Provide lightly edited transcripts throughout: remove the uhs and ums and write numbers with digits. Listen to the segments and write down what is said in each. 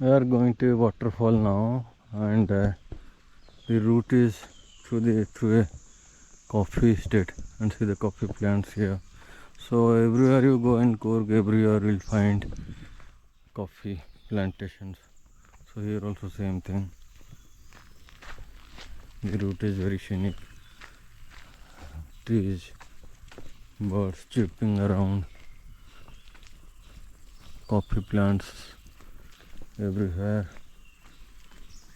We are going to a waterfall now, and the route is through a coffee estate, and see the coffee plants here. So everywhere you go in Coorg, everywhere you'll find coffee plantations. So here also same thing. The route is very scenic. Trees, birds chirping around, coffee plants everywhere.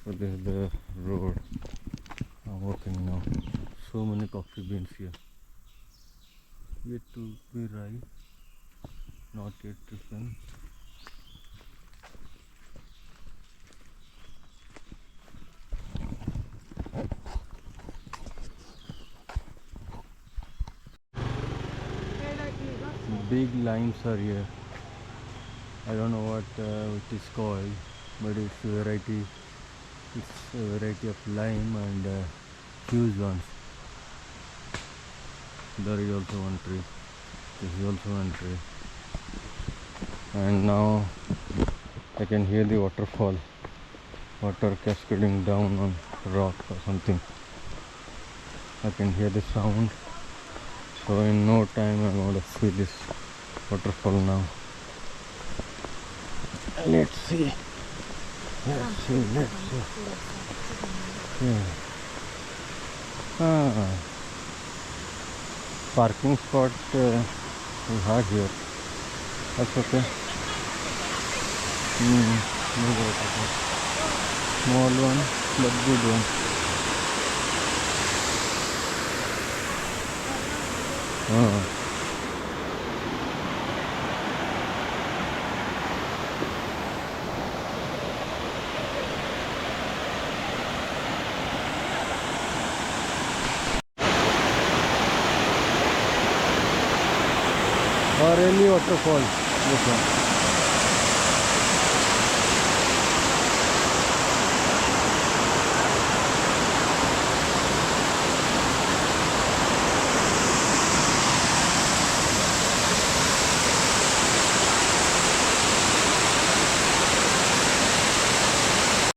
So this is the road I'm walking now. So many coffee beans here. Yet to be ripe, not yet ripen. Big limes are here. I don't know what it is called, but it's a variety. It's a variety of lime and huge ones. There is also one tree. This is also one tree. And now I can hear the waterfall. Water cascading down on rock or something. I can hear the sound. So in no time I'm going to see this waterfall now. Let's see. Let's see. Yeah. Parking spot we have here. That's okay. Small one, but good one. Haleri Waterfall, this one.